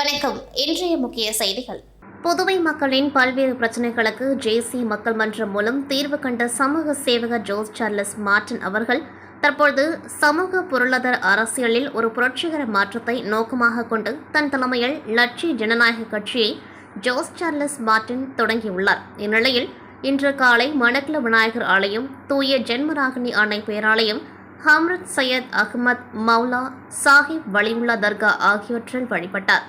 வணக்கம். இன்றைய முக்கிய செய்திகள். புதுவை மக்களின் பல்வேறு பிரச்சினைகளுக்கு ஜேசி மக்கள் மன்றம் மூலம் தீர்வு கண்ட சமூக சேவகர் ஜோஸ் சார்லஸ் மார்ட்டின் அவர்கள் தற்போது சமூக பொருளாதார அரசியலில் ஒரு புரட்சிகர மாற்றத்தை நோக்கமாக கொண்டு தன் தலைமையில் லட்சிய ஜனநாயக கட்சியை ஜோஸ் சார்லஸ் மார்ட்டின் தொடங்கியுள்ளார். இந்நிலையில் இன்று காலை மணக்குள விநாயகர் ஆலயம், தூய ஜென்மராகினி அன்னை பேராலயம், ஹம்ரத் சையத் அகமத் மௌலா சாஹிப் வலிவுல்லா தர்கா ஆகியவற்றில் வழிபட்டார்.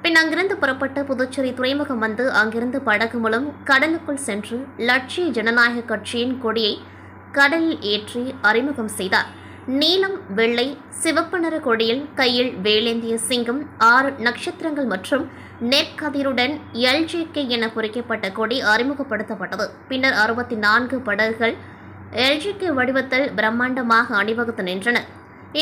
பின் அங்கிருந்து புறப்பட்டு புதுச்சேரி துறைமுகம் வந்து அங்கிருந்து படகு மூலம் கடலுக்குள் சென்று லட்சிய ஜனநாயக கட்சியின் கொடியை கடலில் ஏற்றி அறிமுகம் செய்தார். நீலம், வெள்ளை, சிவப்பு நிற கொடியில் கையில் வேலேந்திய சிங்கம், 6 நட்சத்திரங்கள் மற்றும் நெற்கதிருடன் LJK என பொறிக்கப்பட்ட கொடி அறிமுகப்படுத்தப்பட்டது. பின்னர் 64 படகுகள் LJK வடிவத்தில் பிரம்மாண்டமாக அணிவகுத்து நின்றன.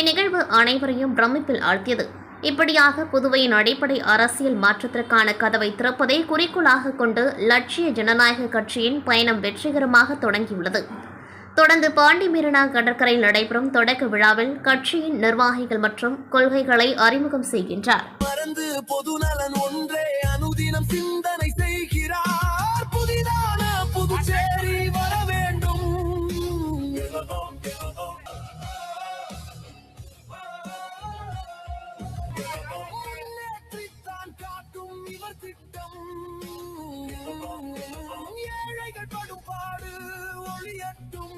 இந்நிகழ்வு அனைவரையும் பிரமிப்பில் ஆழ்த்தியது. இப்படியாக புதுவையின் அடிப்படை அரசியல் மாற்றத்திற்கான கதவை திறப்பதை குறிக்கோளாக கொண்டு லட்சிய ஜனநாயக கட்சியின் பயணம் வெற்றிகரமாக தொடங்கியுள்ளது. தொடர்ந்து பாண்டி மெரினா கடற்கரையில் நடைபெறும் தொடக்க விழாவில் கட்சியின் நிர்வாகிகள் மற்றும் கொள்கைகளை அறிமுகம் செய்கின்றார். ஏழைகள் படும் பாடு ஒளியட்டும்.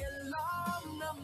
எல்லாம் நம்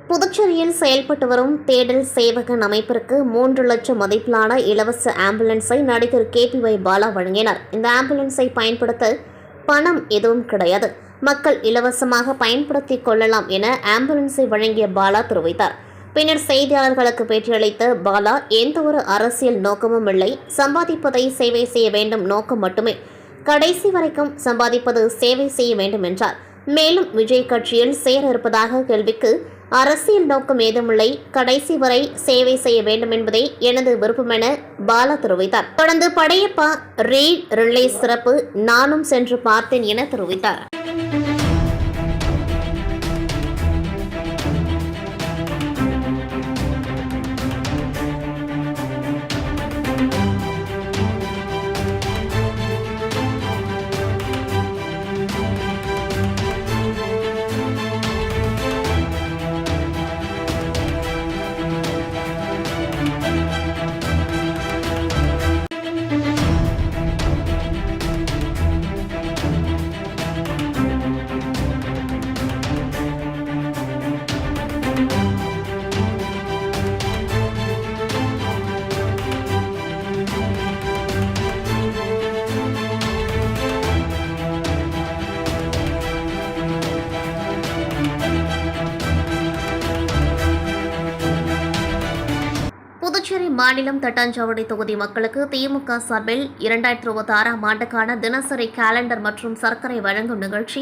புதுச்சேரியில் செயல்பட்டு வரும் தேடல் சேவகன் அமைப்பிற்கு 3 லட்சம் மதிப்பிலான இலவச ஆம்புலன்ஸை நடிகர் KPY பாலா வழங்கினார். இந்த ஆம்புலன்ஸை பயன்படுத்த பணம் எதுவும் கிடையாது, மக்கள் இலவசமாக பயன்படுத்திக் கொள்ளலாம் என ஆம்புலன்ஸை வழங்கிய பாலா தெரிவித்தார். பின்னர் செய்தியாளர்களுக்கு பேட்டியளித்த பாலா, எந்த ஒரு அரசியல் நோக்கமும் இல்லை, சம்பாதிப்பதை சேவை செய்ய வேண்டும் நோக்கம் மட்டுமே, கடைசி வரைக்கும் சம்பாதிப்பது சேவை செய்ய வேண்டும் என்றார். மேலும் விஜய் கட்சியில் சேர இருப்பதாக கேள்விக்கு, அரசியல் நோக்கம் ஏதுமில்லை, கடைசி வரை சேவை செய்ய வேண்டும் என்பதே எனது விருப்பம் என பாலா தெரிவித்தார். தொடர்ந்து படையப்பா ரீட் ரிலீஸ் சிறப்பு, நானும் சென்று பார்த்தேன் என தெரிவித்தார். மாநிலம் தட்டாஞ்சாவடி தொகுதி மக்களுக்கு திமுக சார்பில் 2026ஆம் ஆண்டுக்கான தினசரி காலண்டர் மற்றும் சர்க்கரை வழங்கும் நிகழ்ச்சி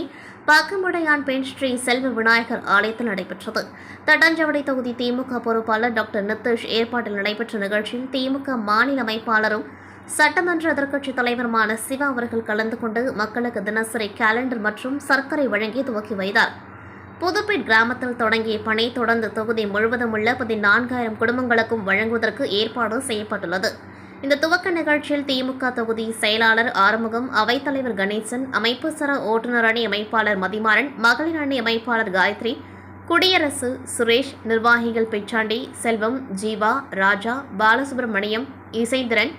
பக்கமுடையான் பெண் ஸ்ரீ செல்வ விநாயகர் ஆலயத்தில் நடைபெற்றது. தட்டாஞ்சாவடி தொகுதி திமுக பொறுப்பாளர் டாக்டர் நிதிஷ் ஏற்பாட்டில் நடைபெற்ற நிகழ்ச்சியில் திமுக மாநில அமைப்பாளரும் சட்டமன்ற எதிர்க்கட்சித் தலைவருமான சிவா அவர்கள் கலந்து கொண்டு மக்களுக்கு தினசரி காலண்டர் மற்றும் சர்க்கரை வழங்கி துவக்கி வைத்தார். புதுப்பேட் கிராமத்தில் தொடங்கிய பணி தொடர்ந்து தொகுதி முழுவதும் உள்ள 14,000 குடும்பங்களுக்கும் வழங்குவதற்கு ஏற்பாடு செய்யப்பட்டுள்ளது. இந்த துவக்க நிகழ்ச்சியில் திமுக தொகுதி செயலாளர் ஆறுமுகம், அவைத்தலைவர் கணேசன், அமைப்பு சர ஓட்டுநர் அணி அமைப்பாளர் மதிமாறன், மகளிர் அணி அமைப்பாளர் காயத்ரி, குடியரசு, சுரேஷ், நிர்வாகிகள் பிச்சாண்டி, செல்வம், ஜீவா, ராஜா, பாலசுப்ரமணியம், இசைந்திரன்,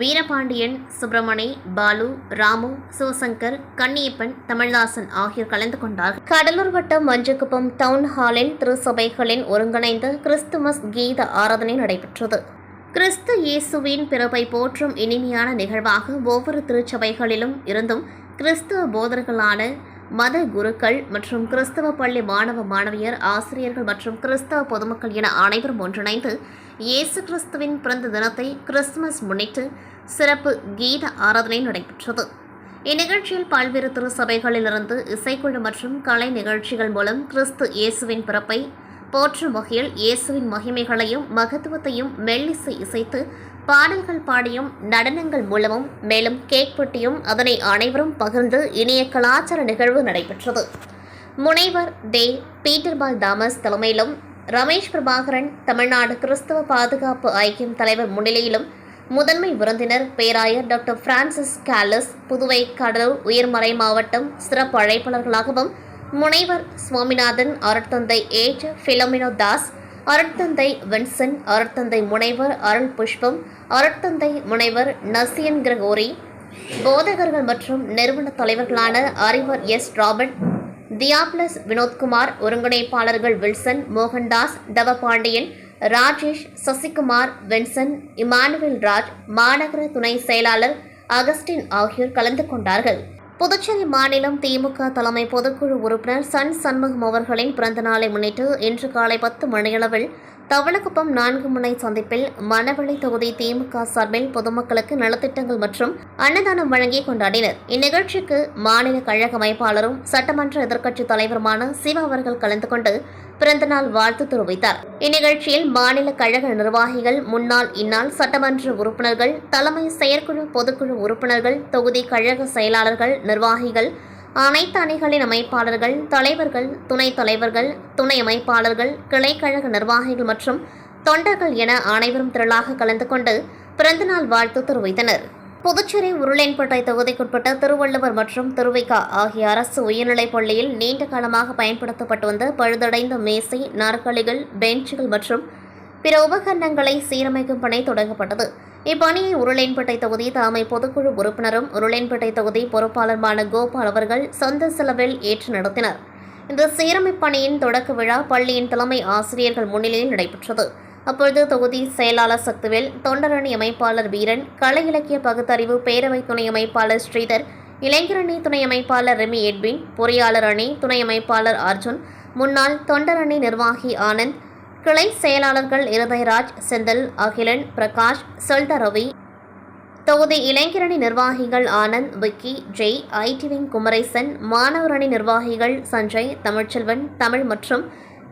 வீரபாண்டியன், சுப்பிரமணி, பாலு, ராமு, சிவசங்கர், கன்னியப்பன், தமிழ்தாசன் ஆகியோர் கலந்து கொண்டார்கள். கடலூர் வட்டம் மஞ்சக்குப்பம் டவுன் ஹாலில் திருச்சபைகளின் ஒருங்கிணைந்த கிறிஸ்துமஸ் கீத ஆராதனை நடைபெற்றது. கிறிஸ்து இயேசுவின் பிறப்பை போற்றும் இனிமையான நிகழ்வாக ஒவ்வொரு திருச்சபைகளிலும் இருந்தும் கிறிஸ்துவ போதர்களான மத குருக்கள் மற்றும் கிறிஸ்தவ பள்ளி மாணவ மாணவியர், ஆசிரியர்கள் மற்றும் கிறிஸ்தவ பொதுமக்கள் என அனைவரும் ஒன்றிணைந்து இயேசு கிறிஸ்துவின் பிறந்த தினத்தை கிறிஸ்துமஸ் முன்னிட்டு சிறப்பு கீத ஆராதனை நடைபெற்றது. இந்நிகழ்ச்சியில் பல்வேறு திருச்சபைகளிலிருந்து இசைக்குழு மற்றும் கலை நிகழ்ச்சிகள் மூலம் கிறிஸ்து இயேசுவின் பிறப்பை போற்றும் வகையில் இயேசுவின் மகிமைகளையும் மகத்துவத்தையும் மெல்லிசை இசைத்து பாடல்கள் பாடியும் நடனங்கள் மூலமும் மேலும் கேக் வெட்டியும் அதனை அனைவரும் பகிர்ந்து இனிய கலாச்சார நிகழ்வு நடைபெற்றது. முனைவர் தே பீட்டர்பால் தாமஸ் தலைமையிலும் ரமேஷ் பிரபாகரன் தமிழ்நாடு கிறிஸ்தவ பாதுகாப்பு ஐக்கியம் தலைவர் முன்னிலையிலும் முதன்மை விருந்தினர் பேராயர் டாக்டர் பிரான்சிஸ் காலஸ், புதுவை கடலூர் உயர்மறை மாவட்டம் சிறப்பு அழைப்பாளர்களாகவும் முனைவர் சுவாமிநாதன், அருட்தந்தை ஏஜ் பிலோமினோ தாஸ், அருட்தந்தை வின்சன், அருட்தந்தை முனைவர் அருள் புஷ்பம், அருட்தந்தை முனைவர் நசியன் கிரகோரி, போதகர்கள் மற்றும் நிறுவன தலைவர்களான அறிவர் எஸ் ராபர்ட், தியாப்ளஸ் வினோத்குமார், ஒருங்கிணைப்பாளர்கள் Wilson, Mohandas, Thavapandian, Rajesh, Sasikumar, Winson, Emmanuel Raj, மாநகர துணை செயலாளர் அகஸ்டின் ஆகியோர் கலந்து கொண்டார்கள். புதுச்சேரி மாநிலம் திமுக தலைமை பொதுக்குழு உறுப்பினர் சண்முகம் அவர்களின் பிறந்த நாளை முன்னிட்டு இன்று காலை 10 மணியளவில் தவளக்குப்பம் 4 முனை சந்திப்பில் மணவெளி தொகுதி திமுக சார்பில் பொதுமக்களுக்கு நலத்திட்டங்கள் மற்றும் அன்னதானம் வழங்கி கொண்டாடினர். இந்நிகழ்ச்சிக்கு மாநில கழக அமைப்பாளரும் சட்டமன்ற எதிர்க்கட்சித் தலைவருமான சிவா அவர்கள் கலந்து கொண்டு பிறந்தநாள் வாழ்த்து தெரிவித்தார். இந்நிகழ்ச்சியில் மாநில கழக நிர்வாகிகள், முன்னாள் இந்நாள் சட்டமன்ற உறுப்பினர்கள், தலைமை செயற்குழு பொதுக்குழு உறுப்பினர்கள், தொகுதி கழக செயலாளர்கள், நிர்வாகிகள், அனைத்து அணிகளின் அமைப்பாளர்கள், தலைவர்கள், துணைத் தலைவர்கள், துணை அமைப்பாளர்கள், கிளைக்கழக நிர்வாகிகள் மற்றும் தொண்டர்கள் என அனைவரும் திரளாக கலந்து கொண்டு பிறந்தநாள் வாழ்த்து தெரிவித்தனர். புதுச்சேரி உருளையன்பேட்டை தொகுதிக்குட்பட்ட திருவள்ளுவர் மற்றும் திருவைக்கா ஆகிய அரசு உயர்நிலைப் பள்ளியில் நீண்ட காலமாக பயன்படுத்தப்பட்டு வந்த பழுதடைந்த மேசை, நாற்காலிகள், பெஞ்சுகள் மற்றும் பிற உபகரணங்களை சீரமைக்கும் பணி தொடங்கப்பட்டது. இப்பணியை உருளையன்பேட்டை தொகுதி தலைமை பொதுக்குழு உறுப்பினரும் உருளையன்பேட்டை தொகுதி பொறுப்பாளருமான கோபால் அவர்கள் சொந்த செலவில் ஏற்று நடத்தினர். இந்த சீரமைப்பு பணியின் தொடக்க விழா பள்ளியின் தலைமை ஆசிரியர்கள் முன்னிலையில் நடைபெற்றது. அப்பொழுது தொகுதி செயலாளர் சக்திவேல், தொண்டரணி அமைப்பாளர் வீரன், கலை இலக்கிய பகுத்தறிவு பேரவை துணை அமைப்பாளர் ஸ்ரீதர், இளைஞரணி துணை அமைப்பாளர் ரெமி எட்வின், பொறியாளர் அணி துணை அமைப்பாளர் அர்ஜுன், முன்னாள் தொண்டரணி நிர்வாகி ஆனந்த், கிளை செயலாளர்கள் இருதயராஜ், செந்தில், அகிலன், பிரகாஷ், சொல்ட ரவி, தொகுதி இளைஞரணி நிர்வாகிகள் ஆனந்த், விக்கி, ஜெய், ஐடிவிங் குமரேசன், மாணவர் அணி நிர்வாகிகள் சஞ்சய், தமிழ்ச்செல்வன், தமிழ் மற்றும்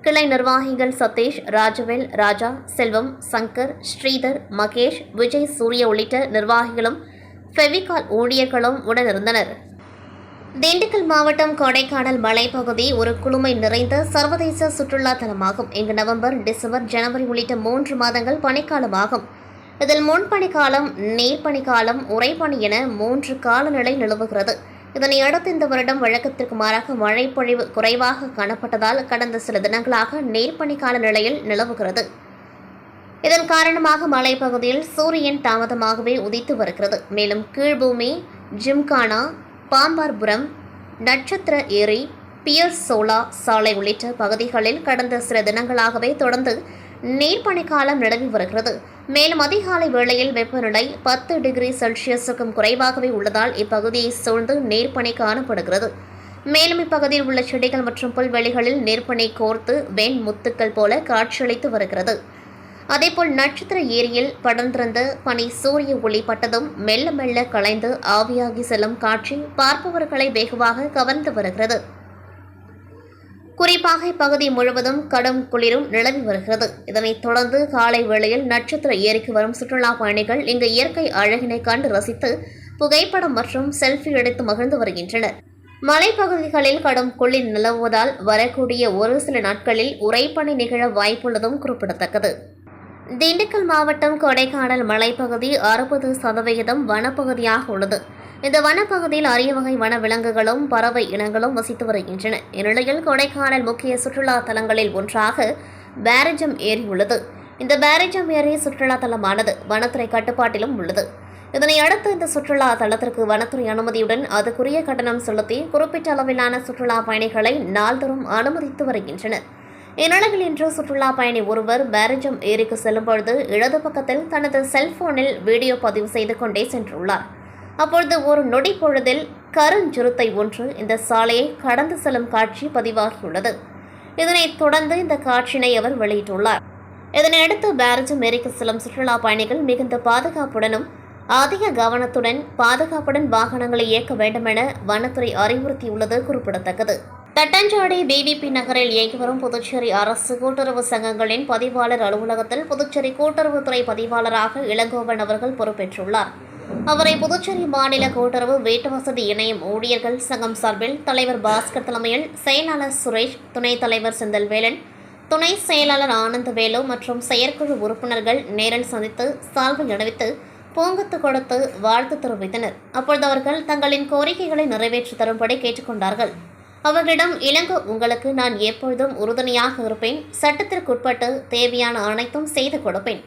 கிளை நிர்வாகிகள் சதீஷ், ராஜவேல், ராஜா, செல்வம், சங்கர், ஸ்ரீதர், மகேஷ், விஜய், சூர்யா உள்ளிட்ட நிர்வாகிகளும் ஃபெவிகால் ஊழியர்களும் உடனிருந்தனர். திண்டுக்கல் மாவட்டம் கொடைக்கானல் மலைப்பகுதி ஒரு குளுமை நிறைந்த சர்வதேச சுற்றுலா தலமாகும். இங்கு நவம்பர், டிசம்பர், ஜனவரி உள்ளிட்ட 3 மாதங்கள் பனிக்காலமாகும். இதில் முன்பனிக்காலம், நீர்ப்பனிக்காலம், உறைபனி என 3 காலநிலை நிலவுகிறது. இதனை அடுத்து இந்த வருடம் வழக்கத்திற்கு மாறாக மழைப்பொழிவு குறைவாக காணப்பட்டதால் கடந்த சில தினங்களாக நீர்ப்பனிக்கால நிலையில் நிலவுகிறது. இதன் காரணமாக மலைப்பகுதியில் சூரியன் தாமதமாகவே உதித்து வருகிறது. மேலும் கீழ்பூமி, ஜிம்கானா, பாம்பார்புரம், நட்சத்திர ஏரி, பியர்ஸ் சோலா சாலை உள்ளிட்ட பகுதிகளில் கடந்த சில தினங்களாகவே தொடர்ந்து நீர்ப்பனிக்காலம் நிலவி வருகிறது. மேலும் அதிகாலை வேளையில் வெப்பநிலை 10 டிகிரி செல்சியஸுக்கும் குறைவாகவே உள்ளதால் இப்பகுதியை சூழ்ந்து நீர்ப்பனி காணப்படுகிறது. மேலும் இப்பகுதியில் உள்ள செடிகள் மற்றும் புல்வெளிகளில் நீர்ப்பனி கோர்த்து வெண் முத்துக்கள் போல காட்சியளித்து வருகிறது. அதேபோல் நட்சத்திர ஏரியில் படர்ந்திருந்த பனி சூரிய ஒளி பட்டதும் மெல்ல மெல்ல கலைந்து ஆவியாகி செல்லும் காட்சி பார்ப்பவர்களை வெகுவாக கவர்ந்து வருகிறது. குறிப்பாக இப்பகுதி முழுவதும் கடும் குளிரும் நிலவி வருகிறது. இதனைத் தொடர்ந்து காலை வேளையில் நட்சத்திர ஏரிக்கு வரும் சுற்றுலா பயணிகள் இங்கு இயற்கை அழகினை கண்டு ரசித்து புகைப்படம் மற்றும் செல்ஃபி எடுத்து மகிழ்ந்து வருகின்றனர். மலைப்பகுதிகளில் கடும் குளிர் நிலவுவதால் வரக்கூடிய ஒரு சில நாட்களில் உறைபனி நிகழ வாய்ப்புள்ளதும் குறிப்பிடத்தக்கது. திண்டுக்கல் மாவட்டம் கொடைக்கானல் மலைப்பகுதி 60% வனப்பகுதியாக உள்ளது. இந்த வனப்பகுதியில் அரிய வகை வன விலங்குகளும் பறவை இனங்களும் வசித்து வருகின்றன. இந்நிலையில் கொடைக்கானல் முக்கிய சுற்றுலா தலங்களில் ஒன்றாக பேரிஜம் ஏரி உள்ளது. இந்த பேரிஜம் ஏரி சுற்றுலா தலமானது வனத்துறை கட்டுப்பாட்டிலும் உள்ளது. இதனை அடுத்து இந்த சுற்றுலா தலத்திற்கு வனத்துறை அனுமதியுடன் அதுக்குரிய கட்டணம் செலுத்தி குறிப்பிட்ட அளவிலான சுற்றுலா பயணிகளை நாள்தோறும் அனுமதித்து வருகின்றனர். இந்நிலையில் இன்று சுற்றுலா பயணி ஒருவர் பேரிஜம் ஏரிக்கு செல்லும்பொழுது இடது பக்கத்தில் தனது செல்போனில் வீடியோ பதிவு செய்து கொண்டே சென்றுள்ளார். அப்பொழுது ஒரு நொடி பொழுதில் கருஞ்சிறுத்தை ஒன்று இந்த சாலையை கடந்து செல்லும் காட்சி பதிவாகியுள்ளது. இதனைத் தொடர்ந்து இந்த காட்சியினை அவர் வெளியிட்டுள்ளார். இதனையடுத்து பேரிஜம் ஏரிக்கு செல்லும் சுற்றுலா பயணிகள் மிகுந்த பாதுகாப்புடனும் அதிக கவனத்துடன் பாதுகாப்புடன் வாகனங்களை இயக்க வேண்டுமென வனத்துறை அறிவுறுத்தியுள்ளது குறிப்பிடத்தக்கது. தட்டஞ்சாடி பிவிபி நகரில் இயங்கி வரும் புதுச்சேரி அரசு கூட்டுறவு சங்கங்களின் பதிவாளர் அலுவலகத்தில் புதுச்சேரி கூட்டுறவுத்துறை பதிவாளராக இளங்கோவன் அவர்கள் பொறுப்பேற்றுள்ளார். அவரை புதுச்சேரி மாநில கூட்டுறவு வீட்டு வசதி இணையம் ஊழியர்கள் சங்கம் சார்பில் தலைவர் பாஸ்கர் தலைமையில் செயலாளர் சுரேஷ், துணைத் தலைவர் செந்தில்வேலன், துணை செயலாளர் ஆனந்தவேலு மற்றும் செயற்குழு உறுப்பினர்கள் நேரில் சந்தித்து சால்வை அணிவித்து பூங்கொத்து கொடுத்து வாழ்த்து தெரிவித்தனர். அப்பொழுது அவர்கள் தங்களின் கோரிக்கைகளை நிறைவேற்றி தரும்படி கேட்டுக்கொண்டார்கள். அவர்களிடம் இளங்கோ, உங்களுக்கு நான் எப்பொழுதும் உறுதுணையாக இருப்பேன். சட்டத்திற்குட்பட்டு தேவையான அனைத்தும் செய்து கொடுப்பேன்.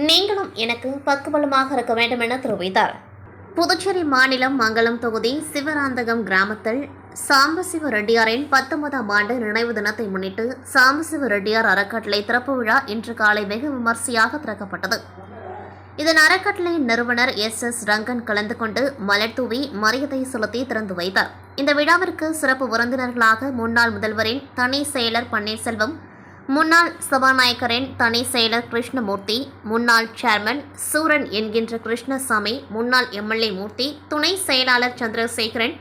நீங்களும் எனக்கு பக்கபலமாக இருக்க வேண்டும் என தெரிவித்தார். புதுச்சேரி மாநிலம் மங்கலம் தொகுதி சிவராந்தகம் கிராமத்தில் சாம்பசிவ ரெட்டியாரின் 19ஆம் ஆண்டு நினைவு தினத்தை முன்னிட்டு சாம்பசிவ ரெட்டியார் அறக்கட்டளை திறப்பு விழா இன்று காலை வெகு விமர்சையாக திறக்கப்பட்டது. இதன் அறக்கட்டளையின் நிறுவனர் எஸ் ரங்கன் கலந்து கொண்டு மலர் தூவி மரியாதை செலுத்தி திறந்து வைத்தார். இந்த விழாவிற்கு சிறப்பு விருந்தினர்களாக முன்னாள் முதல்வரின் தனி செயலர் பன்னீர்செல்வம், முன்னாள் சபாநாயகரின் தனி செயலர் கிருஷ்ணமூர்த்தி, முன்னாள் சேர்மன் சூரன் என்கின்ற கிருஷ்ணசாமி, முன்னாள் எம்எல்ஏ மூர்த்தி, துணை செயலாளர் சந்திரசேகரன்,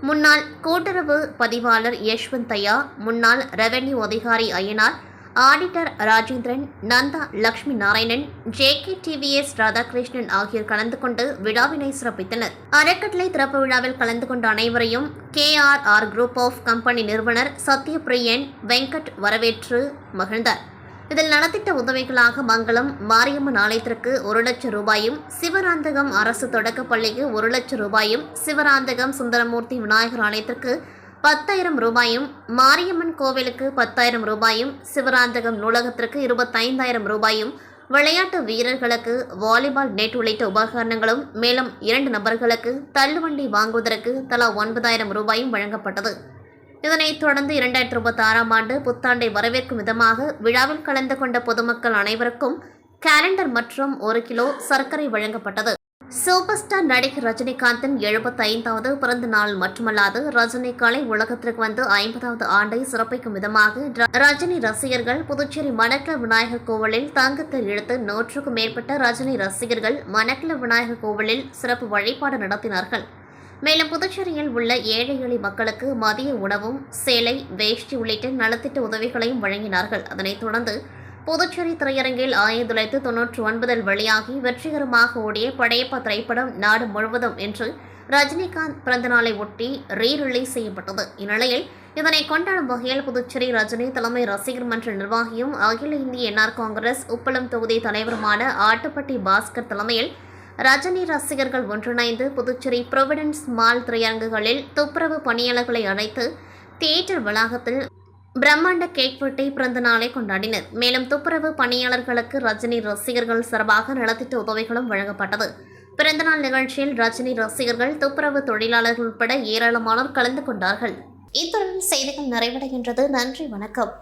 முன்னாள் கூட்டுறவு பதிவாளர் யஷ்வந்தையா, முன்னாள் ரெவென்யூ அதிகாரி அய்யனார், ஆடிட்டர் ராஜேந்திரன், நந்தா லட்சுமி நாராயணன், JKTVS ராதாகிருஷ்ணன் ஆகியோர் கலந்து கொண்டு விழாவினை சிறப்பித்தனர். அறக்கட்டளை திறப்பு விழாவில் கலந்து கொண்ட அனைவரையும் KRR குரூப் ஆஃப் கம்பெனி நிறுவனர் சத்யபிரியன் வெங்கட் வரவேற்று மகிழ்ந்தார். இதில் நலத்திட்ட உதவிகளாக மங்கலம் மாரியம்மன் ஆலயத்திற்கு 1 லட்சம் ரூபாயும், சிவராந்தகம் அரசு தொடக்கப் பள்ளிக்கு 1 லட்சம் ரூபாயும், சிவராந்தகம் சுந்தரமூர்த்தி விநாயகர் ஆலயத்திற்கு 10,000 ரூபாயும், மாரியம்மன் கோவிலுக்கு 10,000 ரூபாயும், சிவராந்தகம் நூலகத்திற்கு 25,000 ரூபாயும், விளையாட்டு வீரர்களுக்கு வாலிபால் நெட் உள்ளிட்ட உபகரணங்களும், மேலும் 2 நபர்களுக்கு தள்ளுவண்டி வாங்குவதற்கு தலா 9,000 ரூபாயும் வழங்கப்பட்டது. இதனைத் தொடர்ந்து 2026ஆம் ஆண்டு புத்தாண்டை வரவேற்கும் விதமாக விழாவில் கலந்து கொண்ட பொதுமக்கள் அனைவருக்கும் கேலண்டர் மற்றும் 1 கிலோ சர்க்கரை வழங்கப்பட்டது. சூப்பர் ஸ்டார் நடிகர் ரஜினிகாந்தின் 75வது பிறந்த நாள் மட்டுமல்லாது ரஜினி கலை உலகத்திற்கு வந்து 50வது ஆண்டை சிறப்பிக்கும் விதமாக ரஜினி ரசிகர்கள் புதுச்சேரி மணக்குள விநாயகர் கோவிலில் தங்கத்தில் இழுத்து 100க்கும் மேற்பட்ட ரஜினி ரசிகர்கள் மணக்குள விநாயகர் கோவிலில் சிறப்பு வழிபாடு நடத்தினார்கள். மேலும் புதுச்சேரியில் உள்ள ஏழை எளிய மக்களுக்கு மதிய உணவும், சேலை, வேஷ்டி உள்ளிட்ட நலத்திட்ட உதவிகளையும் வழங்கினார்கள். அதனைத் தொடர்ந்து புதுச்சேரி திரையரங்கில் 1999 வெளியாகி வெற்றிகரமாக ஓடிய படையப்பா திரைப்படம் நாடு முழுவதும் இன்று ரஜினிகாந்த் பிறந்தநாளை ஒட்டி ரீரிலீஸ் செய்யப்பட்டது. இந்நிலையில் இதனை கொண்டாடும் வகையில் புதுச்சேரி ரஜினி தலைமை ரசிகர் மன்ற நிர்வாகியும் அகில இந்திய என்ஆர் காங்கிரஸ் உப்பளம் தொகுதி தலைவருமான ஆட்டுப்பட்டி பாஸ்கர் தலைமையில் ரஜினி ரசிகர்கள் ஒன்றிணைந்து புதுச்சேரி புரோவிடன்ஸ் மால் திரையரங்குகளில் துப்புரவு பணியாளர்களை அழைத்து தியேட்டர் வளாகத்தில் பிரம்மாண்ட கேக் வெட்டி பிறந்த நாளை கொண்டாடினர். மேலும் துப்புரவு பணியாளர்களுக்கு ரஜினி ரசிகர்கள் சார்பாக நலத்திட்ட உதவிகளும் வழங்கப்பட்டது. பிறந்தநாள் நிகழ்ச்சியில் ரஜினி ரசிகர்கள், துப்புரவு தொழிலாளர்கள் உட்பட ஏராளமானோர் கலந்து கொண்டார்கள். இத்துடன் செய்திகள் நிறைவடைகின்றது. நன்றி, வணக்கம்.